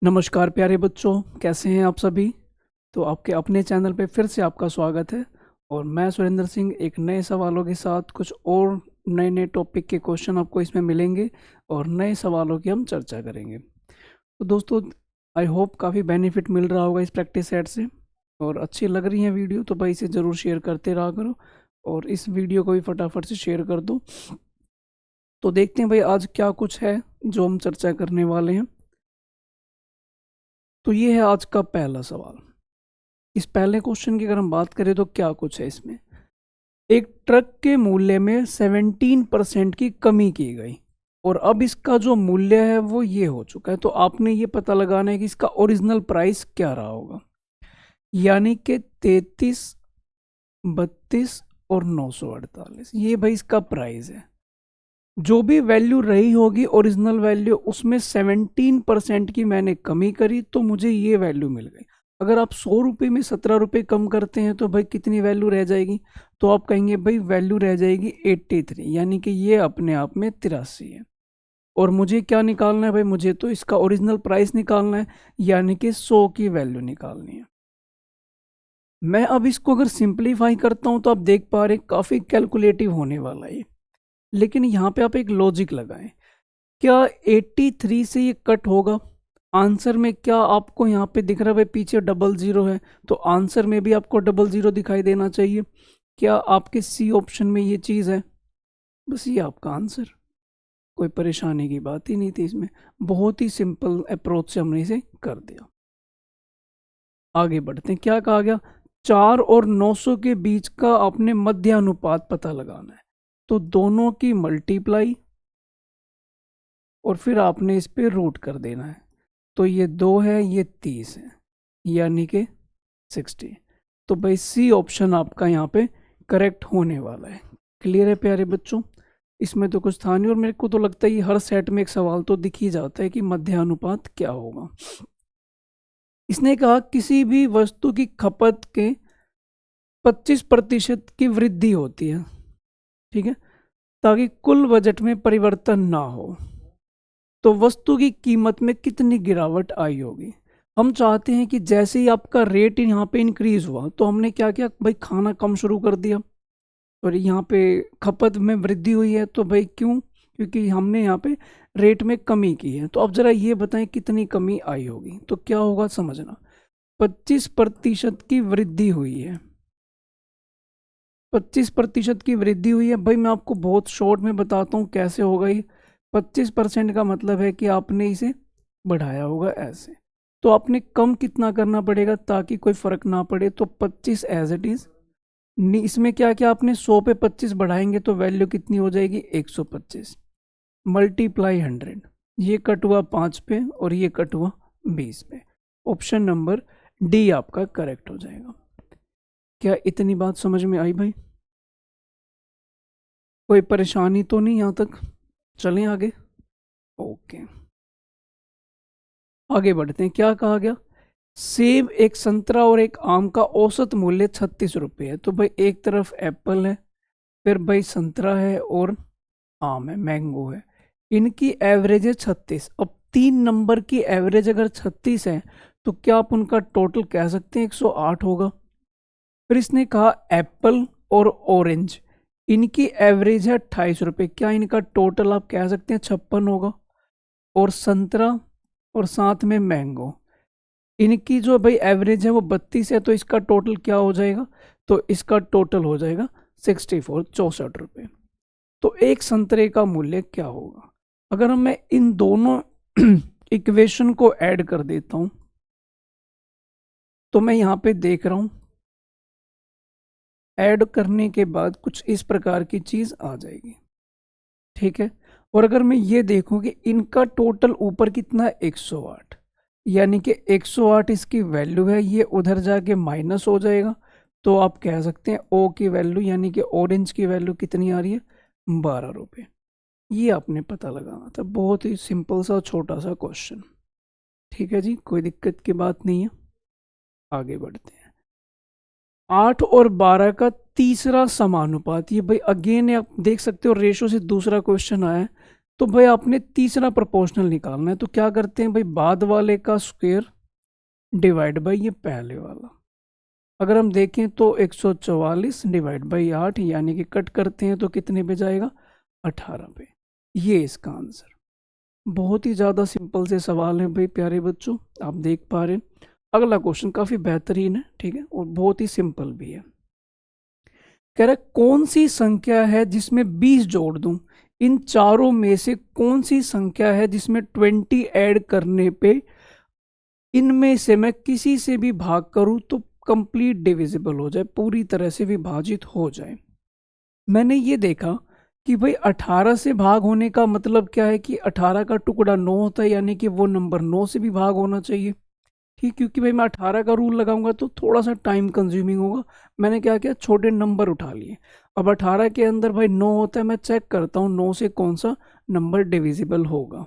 नमस्कार प्यारे बच्चों, कैसे हैं आप सभी। तो आपके अपने चैनल पे फिर से आपका स्वागत है। और मैं सुरेंद्र सिंह एक नए सवालों के साथ कुछ और नए नए टॉपिक के क्वेश्चन आपको इसमें मिलेंगे और नए सवालों की हम चर्चा करेंगे। तो दोस्तों, आई होप काफ़ी बेनिफिट मिल रहा होगा इस प्रैक्टिस सेट से, और अच्छी लग रही है वीडियो तो भाई इसे ज़रूर शेयर करते रहा करो और इस वीडियो को भी फटाफट से शेयर कर दो। तो देखते हैं भाई आज क्या कुछ है जो हम चर्चा करने वाले हैं। तो ये है आज का पहला सवाल। इस पहले क्वेश्चन की अगर हम बात करें तो क्या कुछ है इसमें। एक ट्रक के मूल्य में 17% की कमी की गई और अब इसका जो मूल्य है वो ये हो चुका है। तो आपने ये पता लगाना है कि इसका ओरिजिनल प्राइस क्या रहा होगा, यानी कि 33, 32 और 948। ये भाई इसका प्राइस है। जो भी वैल्यू रही होगी ओरिजिनल वैल्यू, उसमें 17% की मैंने कमी करी तो मुझे ये वैल्यू मिल गई। अगर आप 100 रुपये में 17 रुपये कम करते हैं तो भाई कितनी वैल्यू रह जाएगी। तो आप कहेंगे भाई वैल्यू रह जाएगी 83, यानी कि ये अपने आप में 83 है। और मुझे क्या निकालना है भाई, मुझे तो इसका ओरिजिनल प्राइस निकालना है, यानी कि 100 की वैल्यू निकालनी है। मैं अब इसको अगर सिंप्लीफाई करता हूं तो आप देख पा रहे काफ़ी कैलकुलेटिव होने वाला है। लेकिन यहाँ पे आप एक लॉजिक लगाएं, क्या 83 से ये कट होगा। आंसर में क्या आपको यहाँ पे दिख रहा है भाई, पीछे डबल जीरो है तो आंसर में भी आपको डबल जीरो दिखाई देना चाहिए। क्या आपके सी ऑप्शन में ये चीज़ है। बस ये आपका आंसर, कोई परेशानी की बात ही नहीं थी इसमें। बहुत ही सिंपल अप्रोच से हमने इसे कर दिया। आगे बढ़ते हैं। क्या कहा गया, 4 और 900 के बीच का आपने मध्य अनुपात पता लगाना है। तो दोनों की मल्टीप्लाई और फिर आपने इस पे रूट कर देना है। तो ये 2 है, ये 30 है, यानी कि 60। तो भाई सी ऑप्शन आपका यहाँ पे करेक्ट होने वाला है। क्लियर है प्यारे बच्चों। इसमें तो कुछ था नहीं, और मेरे को तो लगता है ये हर सेट में एक सवाल तो दिख ही जाता है कि मध्यानुपात क्या होगा। इसने कहा किसी भी वस्तु की खपत के 25% की वृद्धि होती है, ठीक है, ताकि कुल बजट में परिवर्तन ना हो, तो वस्तु की कीमत में कितनी गिरावट आई होगी। हम चाहते हैं कि जैसे ही आपका रेट यहाँ पे इंक्रीज हुआ तो हमने क्या किया भाई, खाना कम शुरू कर दिया और यहाँ पे खपत में वृद्धि हुई है। तो भाई क्यों, क्योंकि हमने यहाँ पे रेट में कमी की है। तो अब जरा ये बताएं कितनी कमी आई होगी। तो क्या होगा समझना, 25% की वृद्धि हुई है। 25% की वृद्धि हुई है भाई, मैं आपको बहुत शॉर्ट में बताता हूँ कैसे होगा ये। 25% का मतलब है कि आपने इसे बढ़ाया होगा ऐसे। तो आपने कम कितना करना पड़ेगा ताकि कोई फर्क ना पड़े। तो 25 एज इट इज, इसमें क्या क्या आपने 100 पे 25 बढ़ाएंगे तो वैल्यू कितनी हो जाएगी 125 मल्टीप्लाई 100। ये कट हुआ 5 पे और ये कट हुआ 20 पे। ऑप्शन नंबर डी आपका करेक्ट हो जाएगा। क्या इतनी बात समझ में आई भाई, कोई परेशानी तो नहीं यहाँ तक। चलें आगे। ओके, आगे बढ़ते हैं। क्या कहा गया, सेब, एक संतरा और एक आम का औसत मूल्य 36 रुपये है। तो भाई एक तरफ एप्पल है, फिर भाई संतरा है और आम है, मैंगो है। इनकी एवरेज है 36। अब 3 नंबर की एवरेज अगर 36 है तो क्या आप उनका टोटल कह सकते हैं 108 होगा। फिर इसने कहा एप्पल और ऑरेंज, इनकी एवरेज है 28 रुपये। क्या इनका टोटल आप कह सकते हैं 56 होगा। और संतरा और साथ में मैंगो, इनकी जो भाई एवरेज है वो 32 है। तो इसका टोटल क्या हो जाएगा, तो इसका टोटल हो जाएगा 64, 64 रुपये। तो एक संतरे का मूल्य क्या होगा। अगर मैं इन दोनों इक्वेशन को ऐड कर देता हूं तो मैं यहां पे देख रहा हूं, ऐड करने के बाद कुछ इस प्रकार की चीज आ जाएगी, ठीक है। और अगर मैं ये देखूं कि इनका टोटल ऊपर कितना है 108, यानी कि 108 इसकी वैल्यू है, ये उधर जाके माइनस हो जाएगा। तो आप कह सकते हैं ओ की वैल्यू यानी कि ऑरेंज की वैल्यू कितनी आ रही है 12 रुपये। ये आपने पता लगाना था। बहुत ही सिंपल सा छोटा सा क्वेश्चन, ठीक है जी, कोई दिक्कत की बात नहीं है। आगे बढ़ते हैं। 8 और 12 का तीसरा समानुपात, ये भाई अगेन आप देख सकते हो रेशो से दूसरा क्वेश्चन आया है। तो भाई आपने तीसरा प्रोपोर्शनल निकालना है, तो क्या करते हैं भाई, बाद वाले का स्क्वायर डिवाइड बाई ये पहले वाला। अगर हम देखें तो 144 डिवाइड बाई 8, यानी कि कट करते हैं तो कितने पे जाएगा, 18 पे। ये इसका आंसर। बहुत ही ज़्यादा सिंपल से सवाल है भाई प्यारे बच्चों, आप देख पा रहे हैं। अगला क्वेश्चन काफ़ी बेहतरीन है, ठीक है, और बहुत ही सिंपल भी है। कह रहा कौन सी संख्या है जिसमें 20 जोड़ दूं, इन चारों में से कौन सी संख्या है जिसमें 20 ऐड करने पे इनमें से मैं किसी से भी भाग करूं तो कंप्लीट डिविजिबल हो जाए, पूरी तरह से विभाजित हो जाए। मैंने ये देखा कि भाई 18 से भाग होने का मतलब क्या है कि 18 का टुकड़ा 9 होता है, यानी कि वो नंबर 9 से भी भाग होना चाहिए। ठीक, क्योंकि भाई मैं 18 का रूल लगाऊंगा तो थोड़ा सा टाइम कंज्यूमिंग होगा। मैंने क्या किया, छोटे नंबर उठा लिए। अब 18 के अंदर भाई 9 होता है, मैं चेक करता हूँ 9 से कौन सा नंबर डिविजिबल होगा।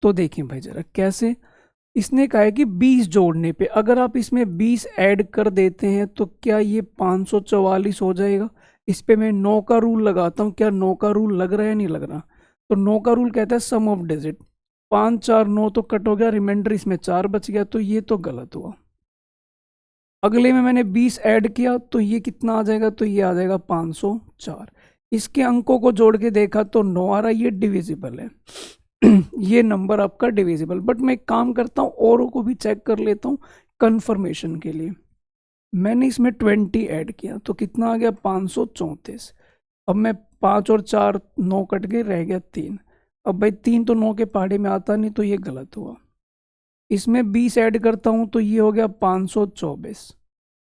तो देखें भाई जरा कैसे, इसने कहा है कि 20 जोड़ने पे अगर आप इसमें 20 ऐड कर देते हैं तो क्या ये 544 हो जाएगा। इस पे मैं 9 का रूल लगाता हूँ, क्या 9 का रूल लग रहा है, नहीं लग रहा। तो 9 का रूल कहता है सम ऑफ डिजिट, 5 4 9 तो कट हो गया, रिमाइंडर इसमें 4 बच गया, तो ये तो गलत हुआ। अगले में मैंने 20 ऐड किया तो ये कितना आ जाएगा, तो ये आ जाएगा 504। इसके अंकों को जोड़ के देखा तो 9 आ रहा, ये डिविजिबल है। ये नंबर आपका डिविजिबल। बट मैं एक काम करता हूँ, औरों को भी चेक कर लेता हूँ कंफर्मेशन के लिए। मैंने इसमें 20 ऐड किया तो कितना आ गया, 534। अब मैं 5 और 4 9 कट गए, रह गया 3। अब भाई 3 तो 9 के पहाड़े में आता नहीं, तो ये गलत हुआ। इसमें 20 ऐड करता हूँ तो ये हो गया 524।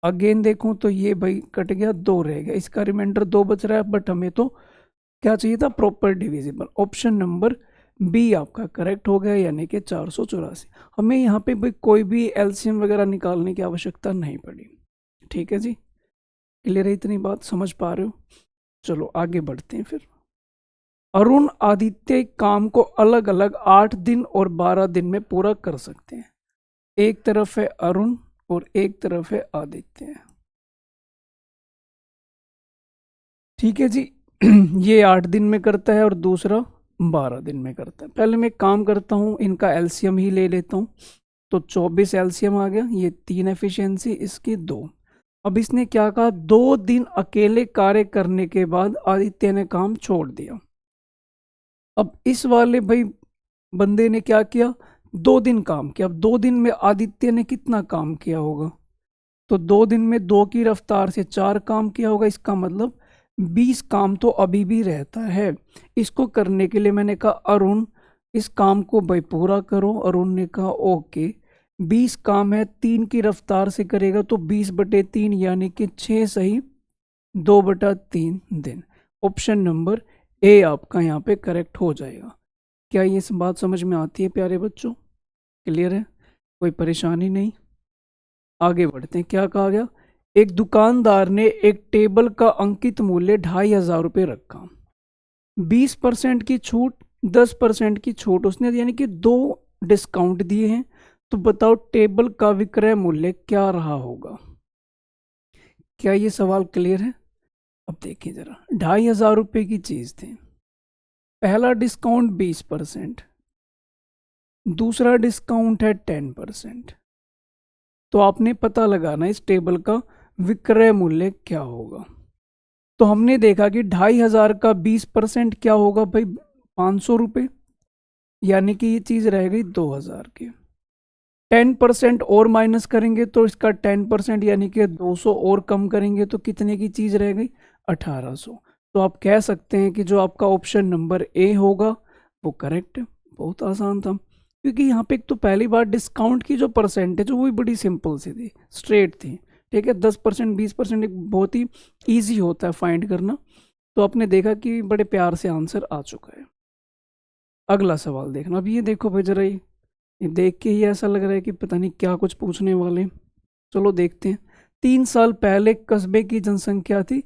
अगेन देखूं तो ये भाई कट गया, 2 रह गया, इसका रिमाइंडर 2 बच रहा है। बट हमें तो क्या चाहिए था, proper divisible. Option number B आपका करेक्ट हो गया, यानी कि 484। हमें यहाँ पे भाई कोई भी एलसीएम वगैरह निकालने की आवश्यकता नहीं पड़ी। ठीक है जी, क्लियर है, इतनी बात समझ पा रहे हो। चलो आगे बढ़ते हैं फिर। अरुण आदित्य काम को अलग अलग 8 दिन और 12 दिन में पूरा कर सकते हैं। एक तरफ है अरुण और एक तरफ है आदित्य। ठीक है जी। ये 8 दिन में करता है और दूसरा 12 दिन में करता है। पहले मैं काम करता हूँ, इनका एलसीएम ही ले लेता हूँ। तो 24 एलसीएम आ गया, ये 3 एफिशिएंसी, इसकी 2। अब इसने क्या कहा, 2 दिन अकेले कार्य करने के बाद आदित्य ने काम छोड़ दिया। अब इस वाले भाई बंदे ने क्या किया, 2 दिन काम किया। अब 2 दिन में आदित्य ने कितना काम किया होगा, तो 2 दिन में 2 की रफ्तार से 4 काम किया होगा। इसका मतलब 20 काम तो अभी भी रहता है। इसको करने के लिए मैंने कहा अरुण इस काम को भाई पूरा करो। अरुण ने कहा ओके। 20 काम है, 3 की रफ्तार से करेगा तो 20/3 यानी कि 6 सही 2/3 दिन। ऑप्शन नंबर ए आपका यहाँ पे करेक्ट हो जाएगा। क्या ये बात समझ में आती है प्यारे बच्चों, क्लियर है, कोई परेशानी नहीं। आगे बढ़ते हैं, क्या कहा गया, एक दुकानदार ने एक टेबल का अंकित मूल्य 2500 रुपये रखा। 20% की छूट, 10% की छूट उसने, यानी कि 2 डिस्काउंट दिए हैं। तो बताओ टेबल का विक्रय मूल्य क्या रहा होगा। क्या ये सवाल क्लियर है। अब देखिए जरा, 2500 रुपये की चीज थी। पहला डिस्काउंट 20%, दूसरा डिस्काउंट है 10%। तो आपने पता लगाना इस टेबल का विक्रय मूल्य क्या होगा। तो हमने देखा कि 2500 का 20% क्या होगा भाई, 500 रुपये, यानी कि ये चीज रह गई 2000 की। 10% और माइनस करेंगे तो इसका 10% यानी कि 200 और कम करेंगे तो कितने की चीज रह गई, 1800। तो आप कह सकते हैं कि जो आपका ऑप्शन नंबर ए होगा वो करेक्ट है। बहुत आसान था, क्योंकि यहाँ पे एक तो पहली बार डिस्काउंट की जो परसेंटेज वो भी बड़ी सिंपल सी थी, स्ट्रेट थी। ठीक है, 10% 20% एक बहुत ही ईजी होता है फाइंड करना। तो आपने देखा कि बड़े प्यार से आंसर आ चुका है। अगला सवाल देखना। अब ये देखो भाई जरा, ये देख के ही ऐसा लग रहा है कि पता नहीं क्या कुछ पूछने वाले। चलो देखते हैं। 3 साल पहले कस्बे की जनसंख्या थी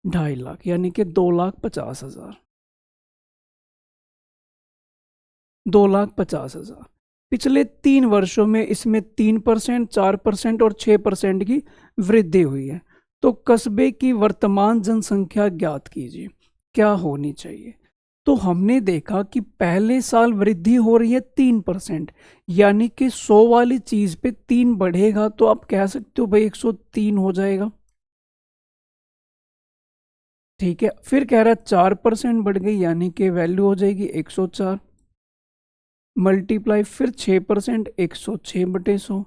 2.5 लाख, यानी कि 2,50,000। 2,50,000। पिछले 3 वर्षों में इसमें 3%, 4% और 6% की वृद्धि हुई है। तो कस्बे की वर्तमान जनसंख्या ज्ञात कीजिए, क्या होनी चाहिए। तो हमने देखा कि पहले साल वृद्धि हो रही है 3%, यानी कि 100 वाली चीज पे 3 बढ़ेगा तो आप कह सकते हो भाई 103 हो जाएगा। ठीक है, फिर कह रहा है 4% बढ़ गई, यानी कि वैल्यू हो जाएगी 104 मल्टीप्लाई फिर 6%, 106/100।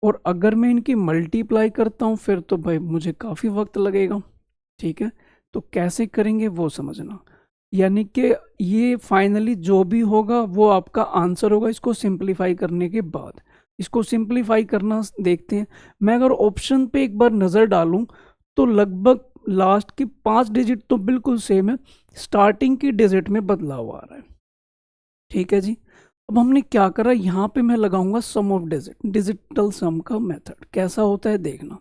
और अगर मैं इनकी मल्टीप्लाई करता हूँ फिर तो भाई मुझे काफ़ी वक्त लगेगा। ठीक है, तो कैसे करेंगे वो समझना। यानी कि ये फाइनली जो भी होगा वो आपका आंसर होगा इसको सिंप्लीफाई करने के बाद। इसको सिंप्लीफाई करना देखते हैं। मैं अगर ऑप्शन पे एक बार नज़र डालूं तो लगभग लास्ट की 5 डिजिट तो बिल्कुल सेम है, स्टार्टिंग की डिजिट में बदलाव आ रहा है। ठीक है जी, अब हमने क्या करा, यहाँ पे मैं लगाऊंगा सम ऑफ डिजिट, डिजिटल सम का मेथड कैसा होता है देखना।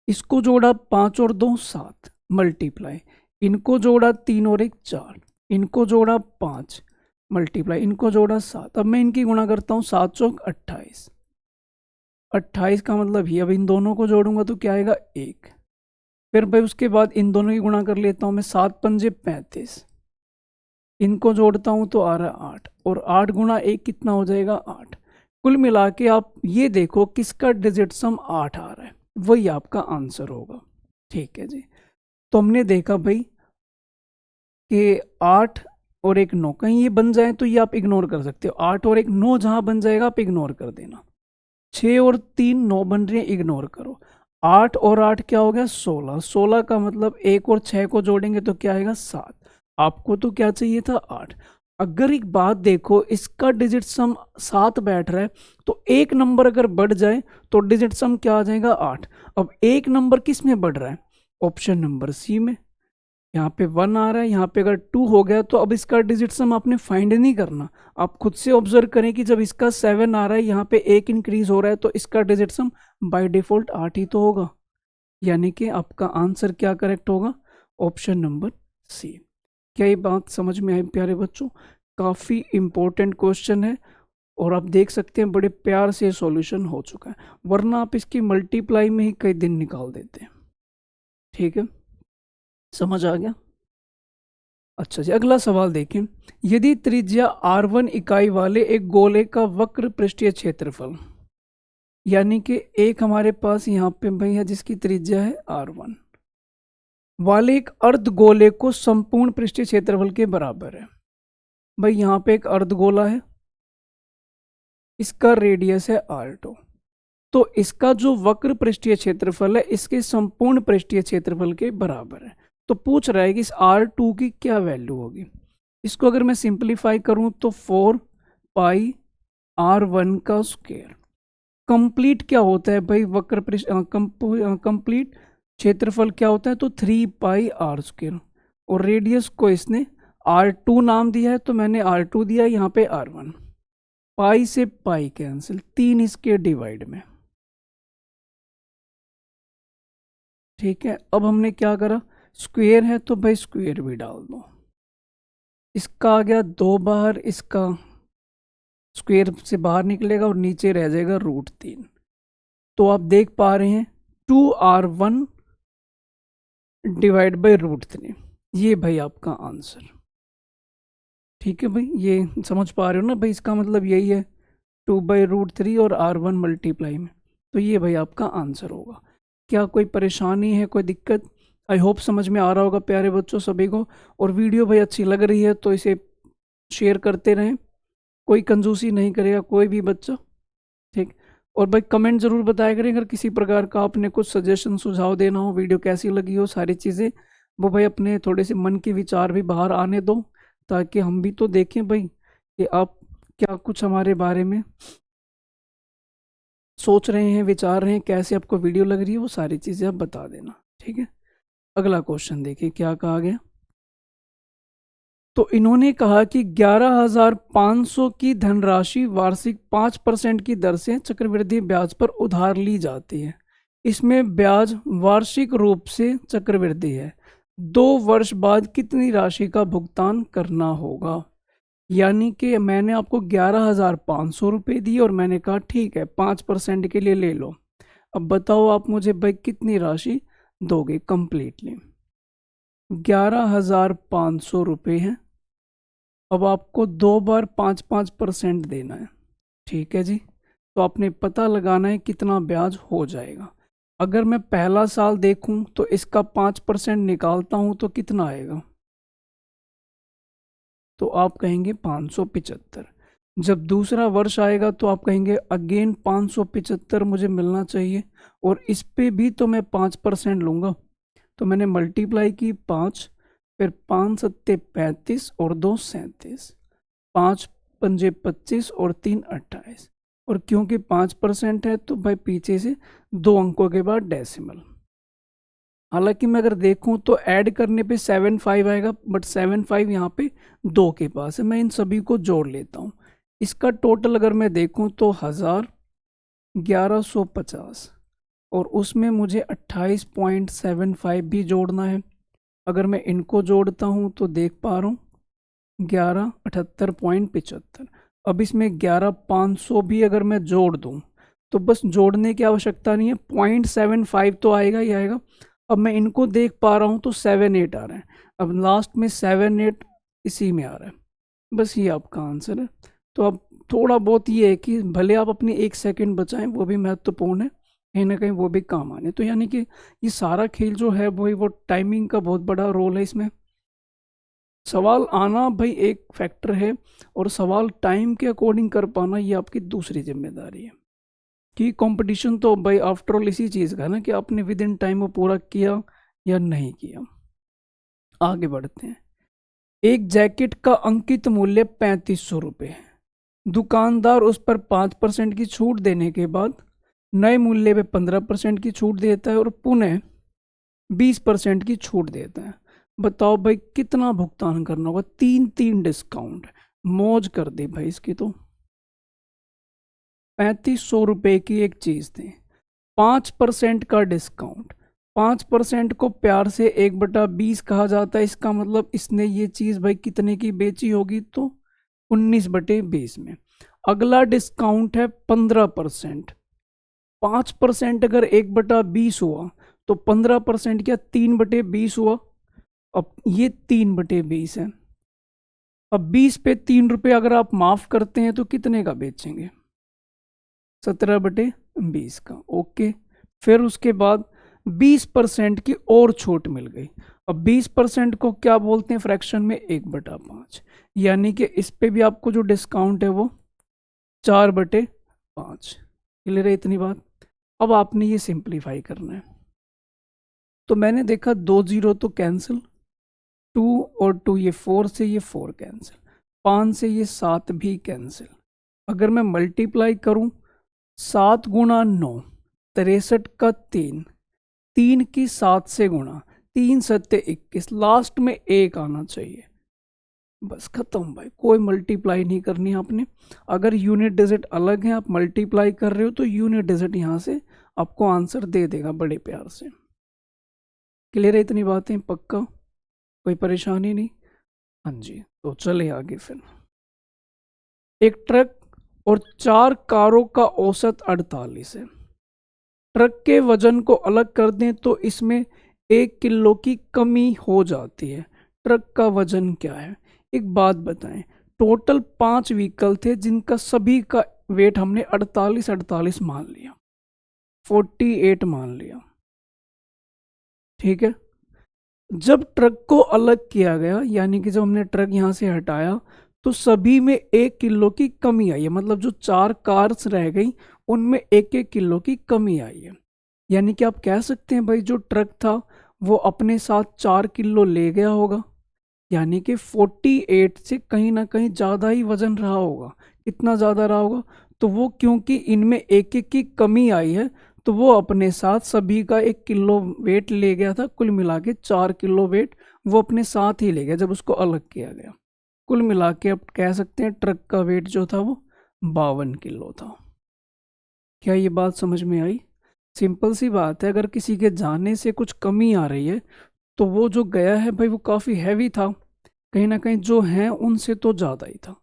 इसको जोड़ा 5 और 2 7 मल्टीप्लाई, इनको जोड़ा 3 और 1 4, इनको जोड़ा 5 मल्टीप्लाई, इनको जोड़ा 7। अब मैं इनकी गुणा करता हूँ, 7 चौक 28, 28 का मतलब ही, अब इन दोनों को जोड़ूंगा तो क्या आएगा 1। फिर भाई उसके बाद इन दोनों की गुणा कर लेता हूँ मैं, 7 पंजे 35, इनको जोड़ता हूँ तो आ रहा है 8, और 8 गुणा 1 कितना हो जाएगा 8। कुल मिला के आप ये देखो किसका डिजिट सम 8 आ रहा है, वही आपका आंसर होगा। ठीक है जी, तो हमने देखा भाई कि 8 और 1 9, कहीं ये बन जाए तो ये आप इग्नोर कर सकते हो, 8 और 1 9 जहां बन जाएगा आप इग्नोर कर देना। 6 और 3 9 बन रहे हैं, इग्नोर करो। 8 और 8 क्या हो गया 16, 16 का मतलब 1 और 6 को जोड़ेंगे तो क्या आएगा 7। आपको तो क्या चाहिए था 8। अगर एक बात देखो, इसका डिजिट सम 7 बैठ रहा है तो एक नंबर अगर बढ़ जाए तो डिजिट सम क्या आ जाएगा 8। अब एक नंबर किस में बढ़ रहा है, ऑप्शन नंबर सी में। यहाँ पे 1 आ रहा है, यहाँ पे अगर 2 हो गया तो अब इसका डिजिट सम आपने फाइंड नहीं करना, आप खुद से ऑब्जर्व करें कि जब इसका 7 आ रहा है, यहाँ पे 1 इंक्रीज हो रहा है, तो इसका डिजिट सम बाय डिफॉल्ट 8 ही तो होगा। यानी कि आपका आंसर क्या करेक्ट होगा, ऑप्शन नंबर सी। क्या ये बात समझ में आई प्यारे बच्चों? काफ़ी इंपॉर्टेंट क्वेश्चन है और आप देख सकते हैं बड़े प्यार से सॉल्यूशन हो चुका है, वरना आप इसकी मल्टीप्लाई में ही कई दिन निकाल देते हैं। ठीक है, समझ आ गया? अच्छा जी, अगला सवाल देखें। यदि त्रिज्या r1 इकाई वाले एक गोले का वक्र पृष्ठीय क्षेत्रफल, यानी कि एक हमारे पास यहाँ पे भाई है जिसकी त्रिज्या है r1 वाले एक अर्ध गोले को संपूर्ण पृष्ठीय क्षेत्रफल के बराबर है। भाई यहाँ पे एक अर्ध गोला है, इसका रेडियस है r2, तो इसका जो वक्र पृष्ठीय क्षेत्रफल है इसके संपूर्ण पृष्ठीय क्षेत्रफल के बराबर है। तो पूछ रहा है कि इस r2 की क्या वैल्यू होगी। इसको अगर मैं सिंप्लीफाई करूं तो 4 पाई r1 का स्क्वायर। कंप्लीट क्या होता है भाई, वक्र पृष्ठ कंप्लीट क्षेत्रफल क्या होता है, तो 3 पाई r स्क्वायर, और रेडियस को इसने r2 नाम दिया है तो मैंने r2 दिया, यहाँ पे r1। पाई से पाई कैंसिल, 3 इसके डिवाइड में। ठीक है, अब हमने क्या करा, स्क्वायर है तो भाई स्क्वायर भी डाल दो। इसका आ गया 2 बाहर, इसका स्क्वायर से बाहर निकलेगा और नीचे रह जाएगा √3। तो आप देख पा रहे हैं 2r1 डिवाइड बाई √3, ये भाई आपका आंसर। ठीक है भाई, ये समझ पा रहे हो ना भाई, इसका मतलब यही है 2/√3 और r1 मल्टीप्लाई में, तो ये भाई आपका आंसर होगा। क्या कोई परेशानी है, कोई दिक्कत? आई होप समझ में आ रहा होगा प्यारे बच्चों सभी को। और वीडियो भाई अच्छी लग रही है तो इसे शेयर करते रहें, कोई कंजूसी नहीं करेगा कोई भी बच्चा। ठीक, और भाई कमेंट ज़रूर बताया करें अगर किसी प्रकार का आपने कुछ सजेशन सुझाव देना हो, वीडियो कैसी लगी हो, सारी चीज़ें वो भाई अपने थोड़े से मन के विचार भी बाहर आने दो, ताकि हम भी तो देखें भाई कि आप क्या कुछ हमारे बारे में सोच रहे हैं, विचार रहे हैं, कैसे आपको वीडियो लग रही है, वो सारी चीज़ें आप बता देना। ठीक है, अगला क्वेश्चन देखिए क्या कहा गया। तो इन्होंने कहा कि 11,500 की धनराशि वार्षिक 5% की दर से चक्रवृद्धि ब्याज पर उधार ली जाती है। इसमें ब्याज वार्षिक रूप से चक्रवृद्धि है। 2 वर्ष बाद कितनी राशि का भुगतान करना होगा। यानी कि मैंने आपको 11,500 रुपये दिए और मैंने कहा ठीक है 5% के लिए ले लो। अब बताओ आप मुझे भाई कितनी राशि दोगे कंप्लीटली। 11,500 रुपये हैं, अब आपको 2 बार 5-5% देना है, ठीक है जी। तो आपने पता लगाना है कितना ब्याज हो जाएगा। अगर मैं पहला साल देखूं तो इसका 5% निकालता हूं तो कितना आएगा, तो आप कहेंगे 575। जब दूसरा वर्ष आएगा तो आप कहेंगे अगेन 575 मुझे मिलना चाहिए, और इस पे भी तो मैं 5% लूँगा। तो मैंने मल्टीप्लाई की 5, फिर 5 सत्ते 35 और 2 37, 5 पंजे 25 और 3 28, और क्योंकि 5% है तो भाई पीछे से 2 अंकों के बाद डेसिमल। हालांकि मैं अगर देखूं तो ऐड करने पे 75 आएगा, बट 75 यहाँ पे 2 के पास है। मैं इन सभी को जोड़ लेता हूँ। इसका टोटल अगर मैं देखूं तो 1150, और उसमें मुझे 28.75 भी जोड़ना है। अगर मैं इनको जोड़ता हूँ तो देख पा रहा हूँ 1178.75। अब इसमें 11500 भी अगर मैं जोड़ दूँ तो बस जोड़ने की आवश्यकता नहीं है, 0.75 तो आएगा ही आएगा। अब मैं इनको देख पा रहा हूँ तो 7-8 आ रहे हैं, अब लास्ट में 7-8 इसी में आ रहा है। बस ये आपका आंसर है। तो अब थोड़ा बहुत ये है कि भले आप अपनी 1 सेकंड बचाएं, वो भी महत्वपूर्ण है, कहीं ना कहीं वो भी काम आने। तो यानी कि ये सारा खेल जो है वो टाइमिंग का बहुत बड़ा रोल है इसमें। सवाल आना भाई एक फैक्टर है, और सवाल टाइम के अकॉर्डिंग कर पाना ये आपकी दूसरी जिम्मेदारी है। कि कंपटीशन तो भाई आफ्टर ऑल इसी चीज़ का है ना, कि आपने विद इन टाइम वो पूरा किया या नहीं किया। आगे बढ़ते हैं। एक जैकेट का अंकित मूल्य 3500 रुपये है। दुकानदार उस पर 5% की छूट देने के बाद नए मूल्य पे 15% की छूट देता है और पुनः 20% की छूट देता है। बताओ भाई कितना भुगतान करना होगा। 3 डिस्काउंट, मौज कर दी भाई इसकी। तो 3500 रुपये की एक चीज़ थी, 5% का डिस्काउंट। 5% को प्यार से 1/20 कहा जाता है। इसका मतलब इसने ये चीज़ भाई कितने की बेची होगी, तो 19/20 में। अगला डिस्काउंट है 15%। 5% अगर 1/20 हुआ तो 15% क्या 3/20 हुआ। अब ये 3/20 है। अब 20 पे 3 रुपये अगर आप माफ करते हैं तो कितने का बेचेंगे, 17/20 का। ओके, फिर उसके बाद 20% की और छूट मिल गई। अब 20% को क्या बोलते हैं फ्रैक्शन में, 1/5। यानी कि इस पे भी आपको जो डिस्काउंट है वो 4/5। क्लियर है इतनी बात। अब आपने ये सिंप्लीफाई करना है। तो मैंने देखा 2 0 तो कैंसिल, 2 और 2 ये 4 से ये 4 कैंसिल, 5 से ये 7 भी कैंसिल। अगर मैं मल्टीप्लाई करूं 7 गुणा 9 63 का 3, 3 की 7 से गुणा, 3 सत्ते 21, लास्ट में 1 आना चाहिए। बस खत्म भाई, कोई मल्टीप्लाई नहीं करनी आपने। अगर यूनिट डिजिट अलग है, आप मल्टीप्लाई कर रहे हो तो यूनिट डिजिट यहाँ से आपको आंसर दे देगा बड़े प्यार से। क्लियर है इतनी बातें, पक्का, कोई परेशानी नहीं। हाँ जी, तो चले आगे फिर। एक ट्रक और 4 कारों का औसत 48 है। ट्रक के वजन को अलग कर दें तो इसमें 1 किलो की कमी हो जाती है। ट्रक का वजन क्या है। एक बात बताएं, टोटल 5 व्हीकल थे जिनका सभी का वेट हमने 48 मान लिया, 48 मान लिया, ठीक है। जब ट्रक को अलग किया गया, यानी कि जब हमने ट्रक यहाँ से हटाया तो सभी में 1 किलो की कमी आई है। मतलब जो 4 कार्स रह गई उनमें 1-1 किलो की कमी आई है। यानी कि आप कह सकते हैं भाई जो ट्रक था वो अपने साथ 4 किलो ले गया होगा। यानी कि 48 से कहीं ना कहीं ज़्यादा ही वजन रहा होगा। कितना ज़्यादा रहा होगा, तो वो क्योंकि इनमें 1-1 की कमी आई है तो वो अपने साथ सभी का 1 किलो वेट ले गया था। कुल मिला के 4 किलो वेट वो अपने साथ ही ले गया जब उसको अलग किया गया। कुल मिला के अब कह सकते हैं ट्रक का वेट जो था वो 52 किलो था। क्या ये बात समझ में आई। सिंपल सी बात है, अगर किसी के जाने से कुछ कमी आ रही है तो वो जो गया है भाई वो काफ़ी हैवी था, कहीं ना कहीं जो है उनसे तो ज़्यादा ही था।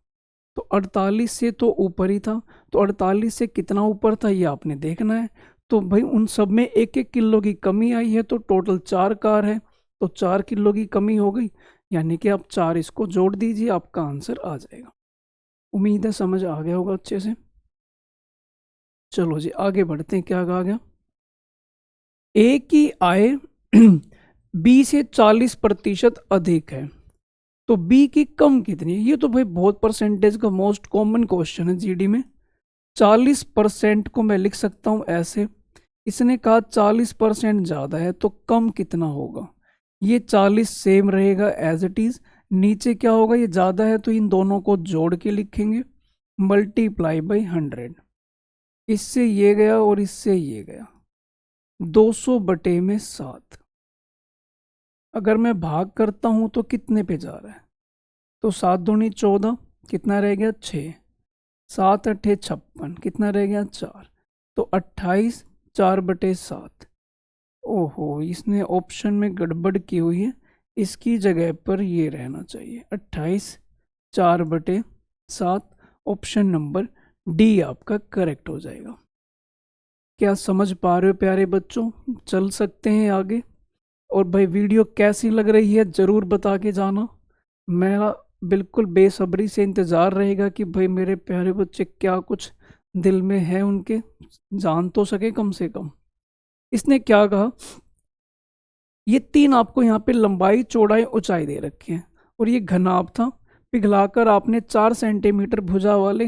तो 48 से तो ऊपर ही था, तो 48 से कितना ऊपर था ये आपने देखना है। तो भाई उन सब में 1-1 किलो की कमी आई है, तो टोटल 4 कार है तो 4 किलो की कमी हो गई। यानी कि आप 4 इसको जोड़ दीजिए, आपका आंसर आ जाएगा। उम्मीद है समझ आ गया होगा अच्छे से। चलो जी आगे बढ़ते हैं, क्या कहा गया। ए की आय बी से 40% अधिक है, तो बी की कम कितनी है। ये तो भाई बहुत परसेंटेज का मोस्ट कॉमन क्वेश्चन है जीडी में। 40% को मैं लिख सकता हूं ऐसे, इसने कहा 40% ज्यादा है तो कम कितना होगा। ये 40 सेम रहेगा एज इट इज, नीचे क्या होगा, ये ज्यादा है तो इन दोनों को जोड़ के लिखेंगे, मल्टीप्लाई बाई 100। इससे ये गया और इससे ये गया, 200/7। अगर मैं भाग करता हूं तो कितने पे जा रहा है, तो 7 दूनी 14, कितना रह गया 6, 7 अट्ठे 56, कितना रह गया 4, तो 28, 4/7। ओहो, इसने ऑप्शन में गड़बड़ की हुई है, इसकी जगह पर ये रहना चाहिए 28, 4/7। ऑप्शन नंबर डी आपका करेक्ट हो जाएगा। क्या समझ पा रहे हो प्यारे बच्चों, चल सकते हैं आगे। और भाई वीडियो कैसी लग रही है ज़रूर बता के जाना, मेरा बिल्कुल बेसब्री से इंतज़ार रहेगा कि भाई मेरे प्यारे बच्चे क्या कुछ दिल में है उनके, जान तो सके कम से कम। इसने क्या कहा, ये 3 आपको यहाँ पे लंबाई चौड़ाई ऊंचाई दे रखी है, और ये घनाभ था, पिघलाकर आपने 4 सेंटीमीटर भुजा वाले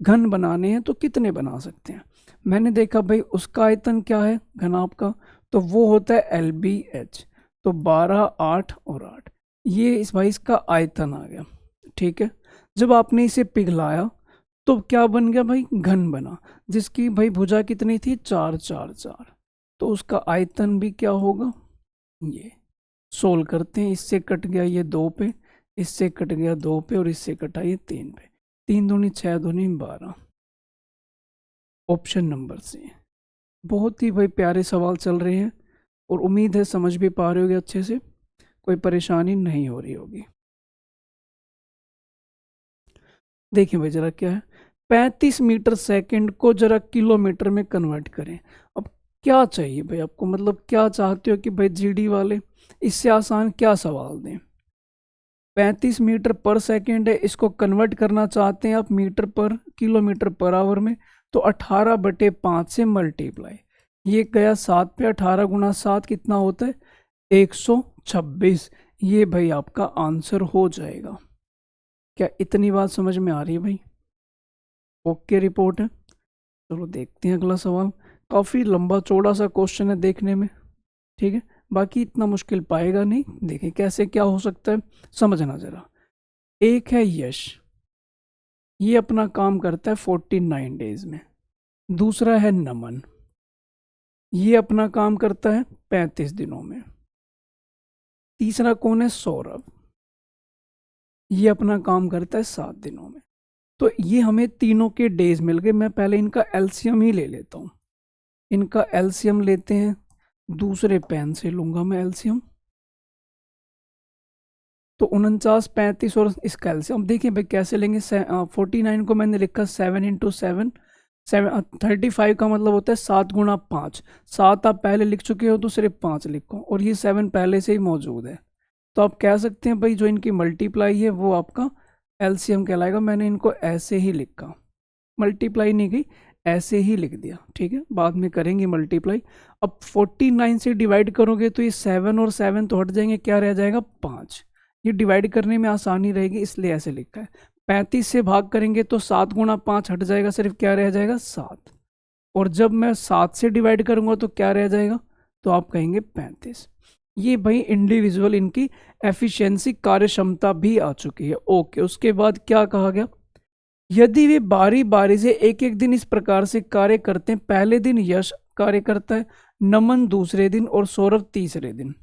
घन बनाने हैं तो कितने बना सकते हैं। मैंने देखा भाई उसका आयतन क्या है घनाभ का, तो वो होता है LBH, तो 12, 8 और 8, ये इस भाई इसका आयतन आ गया। ठीक है, जब आपने इसे पिघलाया तो क्या बन गया भाई, घन बना, जिसकी भाई भुजा कितनी थी 4, 4, 4, तो उसका आयतन भी क्या होगा। ये सोल्व करते हैं, इससे कट गया ये 2 पे, इससे कट गया 2 पे, और इससे कटा ये 3 पे, 3 दूनी 6, दूनी 12। Option number C. बहुत ही भाई प्यारे सवाल चल रहे हैं, और उम्मीद है समझ भी पा रहे होगे अच्छे से, कोई परेशानी नहीं हो रही होगी। देखिए भाई जरा क्या है, 35 मीटर सेकंड को जरा किलोमीटर में कन्वर्ट करें। अब क्या चाहिए भाई आपको, मतलब क्या चाहते हो कि भाई जीडी वाले इससे आसान क्या सवाल दें। 35 मीटर पर सेकंड है, इसको कन्वर्ट करना चाहते हैं आप मीटर पर किलोमीटर पर आवर में, तो 18/5 से मल्टीप्लाई, ये गया 7 पे, 18 गुना 7 कितना होता है 126। ये भाई आपका आंसर हो जाएगा। क्या इतनी बात समझ में आ रही है भाई, ओके रिपोर्ट है। चलो देखते हैं अगला सवाल, काफ़ी लंबा चौड़ा सा क्वेश्चन है देखने में, ठीक है, बाकी इतना मुश्किल पाएगा नहीं। देखें कैसे क्या हो सकता है, समझना जरा। एक है यश, ये अपना काम करता है 49 डेज में। दूसरा है नमन, ये अपना काम करता है 35 दिनों में। तीसरा कौन है, सौरभ, ये अपना काम करता है 7 दिनों में। तो ये हमें तीनों के डेज मिल गए, मैं पहले इनका एलसीएम ही ले लेता हूँ। इनका एलसीएम लेते हैं, दूसरे पेन से लूंगा मैं एलसीएम, तो 49, 35 और इसका एलसीएम। अब देखिए भाई कैसे लेंगे, 49 को मैंने लिखा 7 × 7, 35 का मतलब होता है 7 गुणा 5, 7 आप पहले लिख चुके हो तो सिर्फ 5 लिखो, और ये 7 पहले से ही मौजूद है, तो आप कह सकते हैं भाई जो इनकी मल्टीप्लाई है वो आपका एलसीएम कहलाएगा। मैंने इनको ऐसे ही लिखा, मल्टीप्लाई नहीं की, ऐसे ही लिख दिया, ठीक है, बाद में करेंगे मल्टीप्लाई। अब 49 से डिवाइड करोगे तो ये 7 और 7 तो हट जाएंगे, क्या रह जाएगा 5, ये डिवाइड करने में आसानी रहेगी इसलिए ऐसे लिखा है। 35 से भाग करेंगे तो 7 गुणा 5 हट जाएगा, सिर्फ क्या रह जाएगा 7, और जब मैं 7 से डिवाइड करूंगा तो क्या रह जाएगा, तो आप कहेंगे 35। ये भाई इंडिविजुअल इनकी एफिशिएंसी कार्य क्षमता भी आ चुकी है। ओके, उसके बाद क्या कहा गया, यदि वे बारी बारी से एक एक दिन इस प्रकार से कार्य करते हैं, पहले दिन यश कार्य करता है, नमन दूसरे दिन और सौरभ तीसरे दिन,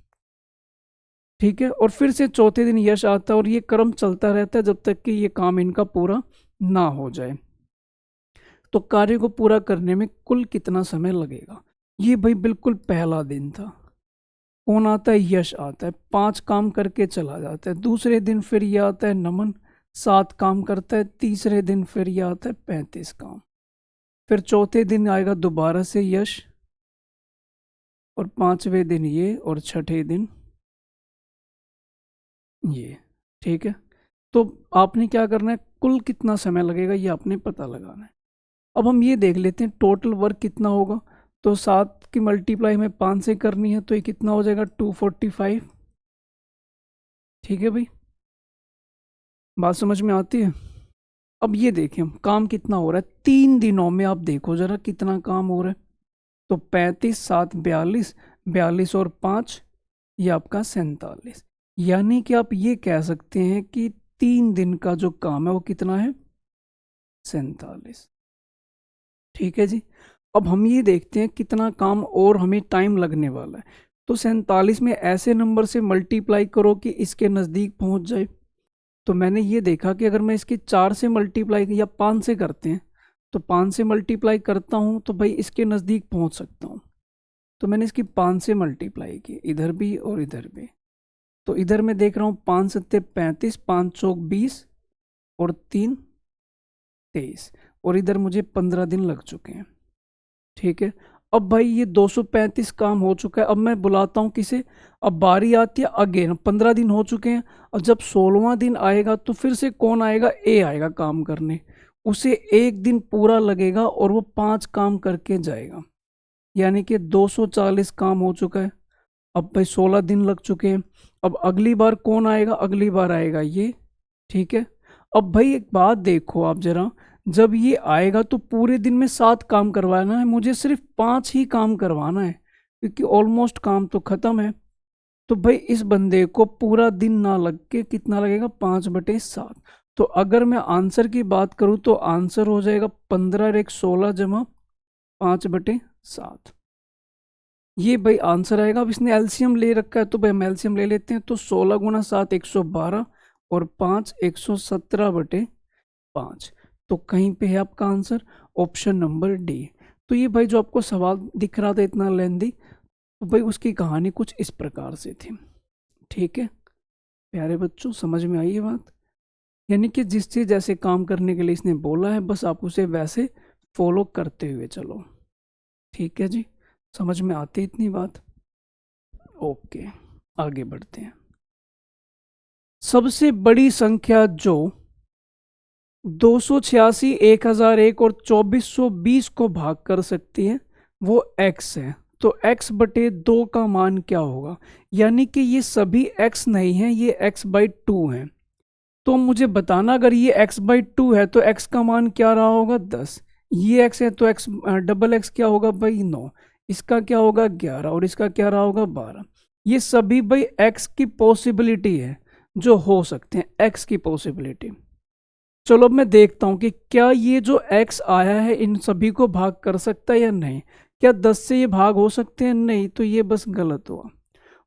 ठीक है, और फिर से चौथे दिन यश आता है, और ये क्रम चलता रहता है जब तक कि ये काम इनका पूरा ना हो जाए। तो कार्य को पूरा करने में कुल कितना समय लगेगा। ये भाई बिल्कुल पहला दिन था, कौन आता है, यश आता है, 5 काम करके चला जाता है। दूसरे दिन फिर ये आता है नमन, 7 काम करता है। तीसरे दिन फिर ये आता है 35 काम। फिर चौथे दिन आएगा दोबारा से यश, और 5वें दिन ये, और छठे दिन ये, ठीक है। तो आपने क्या करना है, कुल कितना समय लगेगा ये आपने पता लगाना है। अब हम ये देख लेते हैं टोटल वर्क कितना होगा। तो 7 की मल्टीप्लाई हमें 5 से करनी है, तो ये कितना हो जाएगा 245। ठीक है भाई, बात समझ में आती है। अब ये देखें हम काम कितना हो रहा है 3 दिनों में, आप देखो जरा कितना काम हो रहा है। तो 35 7 42, 42 और 5 ये आपका 47। यानी कि आप ये कह सकते हैं कि 3 दिन का जो काम है वो कितना है 47। ठीक है जी। अब हम ये देखते हैं कितना काम और हमें टाइम लगने वाला है। तो 47 में ऐसे नंबर से मल्टीप्लाई करो कि इसके नज़दीक पहुंच जाए। तो मैंने ये देखा कि अगर मैं इसके 4 से मल्टीप्लाई या 5 से करते हैं, तो 5 से मल्टीप्लाई करता हूँ तो भाई इसके नज़दीक पहुँच सकता हूँ। तो मैंने इसकी 5 से मल्टीप्लाई की, इधर भी और इधर भी। तो इधर मैं देख रहा हूँ 5 सत्ते 35, 5 चौक 20 और 3 23, और इधर मुझे 15 दिन लग चुके हैं। ठीक है। अब भाई ये 235 काम हो चुका है। अब मैं बुलाता हूँ किसे, अब बारी आती है अगेन, 15 दिन हो चुके हैं। अब जब 16वां दिन आएगा तो फिर से कौन आएगा, ए आएगा काम करने। उसे 1 दिन पूरा लगेगा और वो 5 काम करके जाएगा। यानी कि 240 काम हो चुका है। अब भाई 16 दिन लग चुके हैं। अब अगली बार कौन आएगा, अगली बार आएगा ये। ठीक है। अब भाई एक बात देखो आप जरा, जब ये आएगा तो पूरे दिन में 7 काम करवाना है, मुझे सिर्फ 5 ही काम करवाना है क्योंकि ऑलमोस्ट काम तो खत्म है। तो भाई इस बंदे को पूरा दिन ना लग के कितना लगेगा 5/7। तो अगर मैं आंसर की बात करूं तो आंसर हो जाएगा 15 और 1 16 जमा 5/7। ये भाई आंसर आएगा। अब इसने एलसीएम ले रखा है तो भाई हम एलसीएम ले लेते हैं। तो 16 गुना 7 112 और 5 117/5। तो कहीं पे है आपका आंसर ऑप्शन नंबर डी। तो ये भाई जो आपको सवाल दिख रहा था इतना लेंदी, तो भाई उसकी कहानी कुछ इस प्रकार से थी। ठीक है प्यारे बच्चों, समझ में आई ये बात। यानी कि जिस चीज़ जैसे काम करने के लिए इसने बोला है बस आप उसे वैसे फॉलो करते हुए चलो। ठीक है जी, समझ में आती इतनी बात। ओके, आगे बढ़ते हैं। सबसे बड़ी संख्या जो 286, 1001 और 2420 को भाग कर सकती है वो x है। तो x/2 का मान क्या होगा, यानी कि ये सभी x नहीं है, ये x/2 है। तो मुझे बताना अगर ये x/2 है तो x का मान क्या रहा होगा 10। ये x है तो x डबल x क्या होगा भाई 9, इसका क्या होगा 11 और इसका क्या रहा होगा 12। ये सभी भाई x की पॉसिबिलिटी है जो हो सकते हैं, x की पॉसिबिलिटी। चलो अब मैं देखता हूं कि क्या ये जो x आया है इन सभी को भाग कर सकता है या नहीं। क्या 10 से ये भाग हो सकते हैं, नहीं, तो ये बस गलत हुआ।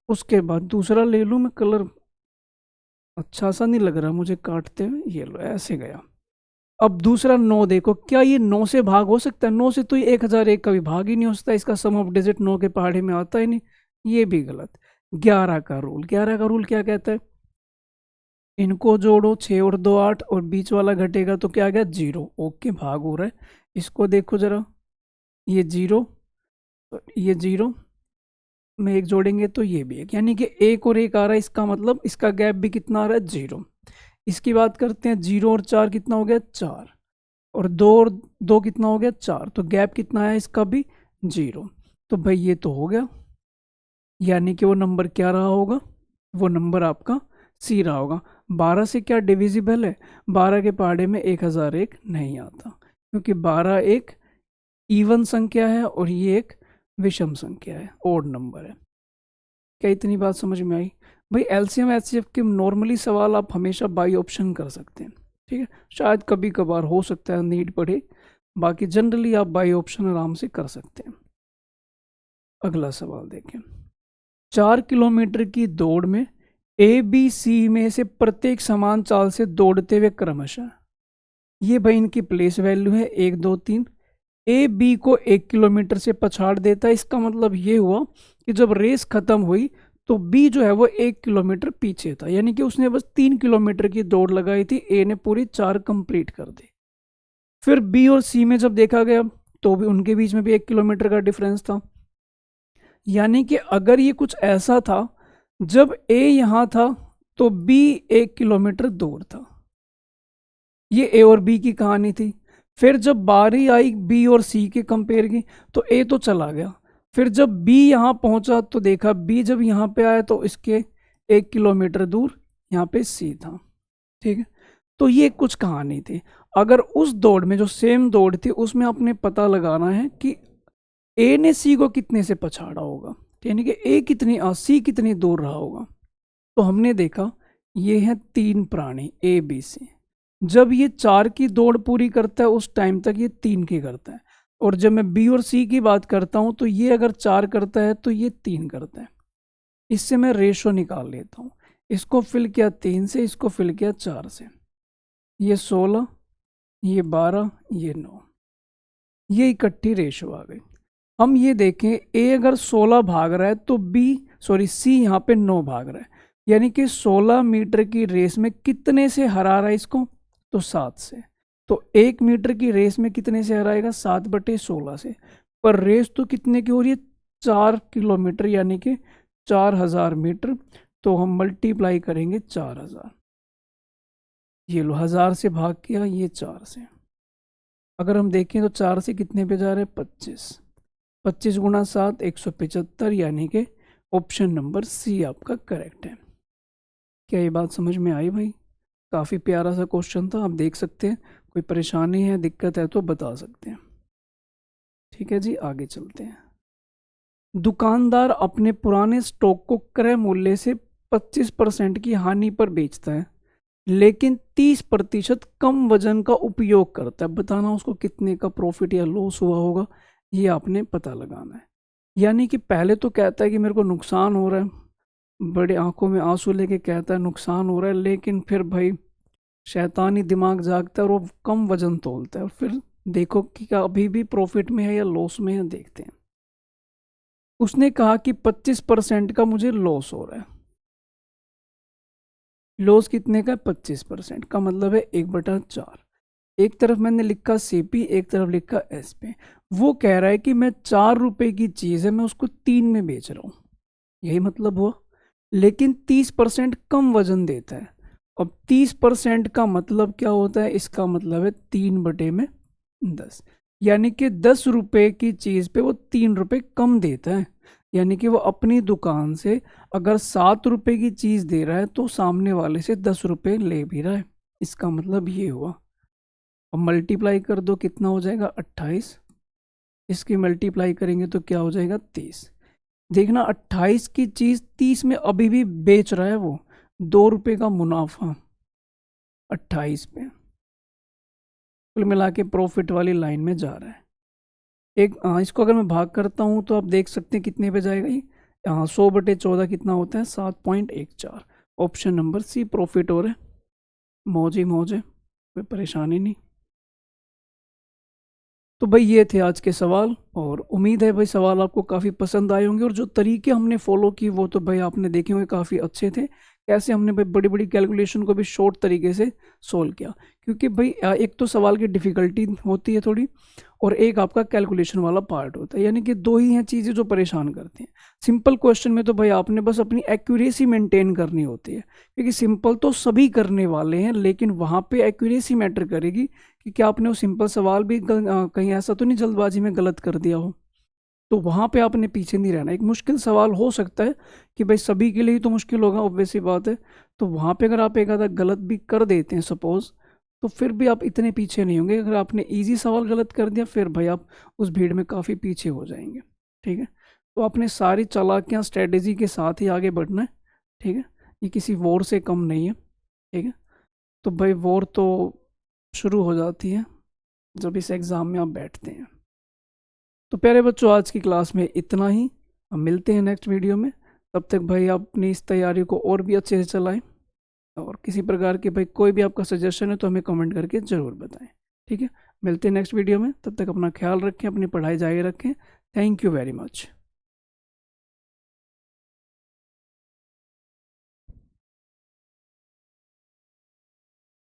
उसके बाद दूसरा ले लूं मैं कलर, अच्छा सा नहीं लग रहा मुझे काटते हुए, ये लो ऐसे गया। अब दूसरा 9 देखो, क्या ये 9 से भाग हो सकता है, 9 से तो ये 1001 का भी भाग ही नहीं हो सकता, इसका सम ऑफ डिजिट 9 के पहाड़े में आता ही नहीं, ये भी गलत। 11 का रूल, 11 का रूल क्या कहता है, इनको जोड़ो 6 और 2 8 और बीच वाला घटेगा तो क्या आ गया 0। ओके भाग हो रहा है। इसको देखो जरा, ये 0 ये 0 में 1 जोड़ेंगे तो ये भी 1, यानी कि 1 और 1 आ रहा है, इसका मतलब इसका गैप भी कितना आ रहा है 0। इसकी बात करते हैं, 0 और 4 कितना हो गया 4, और 2 और 2 कितना हो गया 4, तो गैप कितना है इसका भी 0। तो भाई ये तो हो गया, यानी कि वो नंबर क्या रहा होगा, वो नंबर आपका सी रहा होगा। 12 से क्या डिविजिबल है, 12 के पहाड़े में 1001 नहीं आता क्योंकि 12 एक इवन संख्या है और ये एक विषम संख्या है, ओड नंबर है। क्या इतनी बात समझ में आई भाई। एलसीएम एचसीएफ के नॉर्मली सवाल आप हमेशा बाई ऑप्शन कर सकते हैं, ठीक है, शायद कभी कभार हो सकता है नीड पड़े, बाकी जनरली आप बाई ऑप्शन आराम से कर सकते हैं। अगला सवाल देखें। 4 किलोमीटर की दौड़ में ए बी सी में से प्रत्येक समान चाल से दौड़ते हुए क्रमशः, ये भाई इनकी प्लेस वैल्यू है 1 2 3। ए बी को 1 किलोमीटर से पछाड़ देता है, इसका मतलब ये हुआ कि जब रेस खत्म हुई तो बी जो है वो 1 किलोमीटर पीछे था, यानी कि उसने बस 3 किलोमीटर की दौड़ लगाई थी, ए ने पूरी 4 कंप्लीट कर दी। फिर बी और सी में जब देखा गया तो भी उनके बीच में भी 1 किलोमीटर का डिफरेंस था। यानी कि अगर ये कुछ ऐसा था, जब ए यहाँ था तो B 1 किलोमीटर दूर था। ये A और B की कहानी थी। फिर जब बारी आई B और C के कंपेयर की, तो A तो चला गया। फिर जब B यहाँ पहुंचा तो देखा B जब यहाँ पे आया तो इसके 1 किलोमीटर दूर यहाँ पे C था। ठीक है, तो ये कुछ कहानी थी। अगर उस दौड़ में जो सेम दौड़ थी उसमें आपने पता लगाना है कि A ने C को कितने से पछाड़ा होगा, यानी कि C कितनी दूर रहा होगा। तो हमने देखा ये है 3 प्राणी A B C। जब ये 4 की दौड़ पूरी करता है उस टाइम तक ये 3 की करता है, और जब मैं B और C की बात करता हूँ तो ये अगर 4 करता है तो ये 3 करता है। इससे मैं रेशो निकाल लेता हूँ। इसको फिल किया 3 से, इसको फिल किया 4 से। ये 16, ये 12, ये 9, ये इकट्ठी रेशो आ गई। हम ये देखें A अगर 16 भाग रहा है तो C यहाँ पे 9 भाग रहा है, यानी कि 16 मीटर की रेस में कितने से हरा रहा है इसको, तो 7 से। तो 1 मीटर की रेस में कितने से हराएगा, 7/16 से। पर रेस तो कितने की हो रही है, 4 किलोमीटर, यानी कि 4000 मीटर। तो हम मल्टीप्लाई करेंगे 4000। ये लो 1000 से भाग किया, ये 4 से। अगर हम देखें तो 4 से कितने पे जा रहे हैं, 25। 25 गुणा 7 175, यानी कि ऑप्शन नंबर C आपका करेक्ट है। क्या ये बात समझ में आई भाई? काफ़ी प्यारा सा क्वेश्चन था। आप देख सकते हैं, कोई परेशानी है, दिक्कत है तो बता सकते हैं। ठीक है जी, आगे चलते हैं। दुकानदार अपने पुराने स्टॉक को क्रय मूल्य से 25% की हानि पर बेचता है, लेकिन 30% कम वजन का उपयोग करता है। बताना उसको कितने का प्रॉफिट या लॉस हुआ होगा, ये आपने पता लगाना है। यानी कि पहले तो कहता है कि मेरे को नुकसान हो रहा है, बड़े आंखों में आंसू लेके कहता है नुकसान हो रहा है, लेकिन फिर भाई शैतानी दिमाग जागता है और वो कम वजन तोलता है, और फिर देखो कि क्या अभी भी प्रॉफिट में है या लॉस में है, देखते हैं। उसने कहा कि 25% का मुझे लॉस हो रहा है। लॉस कितने का, 25% का मतलब है 1/4। एक तरफ मैंने लिखा CP, एक तरफ लिखा SP। वो कह रहा है कि मैं 4 रुपए की चीज़ है, मैं उसको 3 में बेच रहा हूँ, यही मतलब हुआ। लेकिन 30% कम वजन देता है। अब 30% का मतलब क्या होता है, इसका मतलब है 3/10, यानी कि 10 रुपए की चीज़ पे वो 3 रुपए कम देता है। यानी कि वो अपनी दुकान से अगर 7 रुपए की चीज़ दे रहा है तो सामने वाले से 10 रुपए ले भी रहा है। इसका मतलब ये हुआ। अब मल्टीप्लाई कर दो, कितना हो जाएगा, 28। इसकी मल्टीप्लाई करेंगे तो क्या हो जाएगा, 30। देखना 28 की चीज़ 30 में अभी भी बेच रहा है वो, 2 रुपए का मुनाफा 28 पे। कुल मिला के प्रॉफिट वाली लाइन में जा रहा है। इसको अगर मैं भाग करता हूँ तो आप देख सकते हैं कितने पे जाएगा ये, 100/14 कितना होता है, 7.14। ऑप्शन नंबर C प्रॉफिट हो रहा है। मौज ही मौज है, कोई परेशानी नहीं। तो भाई ये थे आज के सवाल, और उम्मीद है भाई सवाल आपको काफ़ी पसंद आए होंगे, और जो तरीके हमने फॉलो किए वो तो भाई आपने देखे होंगे काफ़ी अच्छे थे। कैसे हमने भाई बड़ी बड़ी कैलकुलेशन को भी शॉर्ट तरीके से सोल्व किया, क्योंकि भाई एक तो सवाल की डिफ़िकल्टी होती है थोड़ी, और एक आपका कैलकुलेशन वाला पार्ट होता है, यानी कि 2 ही हैं चीज़ें जो परेशान करती हैं। सिंपल क्वेश्चन में तो भाई आपने बस अपनी एक्यूरेसी मेंटेन करनी होती है, क्योंकि सिंपल तो सभी करने वाले हैं, लेकिन वहाँ पे एक्यूरेसी मैटर करेगी कि क्या आपने वो सिंपल सवाल भी कहीं ऐसा तो नहीं जल्दबाजी में गलत कर दिया हो। तो वहाँ पे आपने पीछे नहीं रहना। एक मुश्किल सवाल हो सकता है कि भाई सभी के लिए ही तो मुश्किल होगा, ऑब्वियस सी बात है। तो वहाँ पे अगर आप एक आधा गलत भी कर देते हैं सपोज, तो फिर भी आप इतने पीछे नहीं होंगे। अगर आपने इजी सवाल गलत कर दिया फिर भाई आप उस भीड़ में काफ़ी पीछे हो जाएंगे। ठीक है, तो आपने सारी चालाकियाँ स्ट्रेटेजी के साथ ही आगे बढ़ना है। ठीक है, ये किसी वॉर से कम नहीं है। ठीक है, तो भाई वॉर तो शुरू हो जाती है जब इस एग्ज़ाम में आप बैठते हैं। तो प्यारे बच्चों, आज की क्लास में इतना ही। हम मिलते हैं नेक्स्ट वीडियो में। तब तक भाई आप अपनी इस तैयारी को और भी अच्छे से चलाएं, और किसी प्रकार के भाई कोई भी आपका सजेशन है तो हमें कमेंट करके ज़रूर बताएं। ठीक है, मिलते हैं नेक्स्ट वीडियो में। तब तक अपना ख्याल रखें, अपनी पढ़ाई जारी रखें। Thank you very much.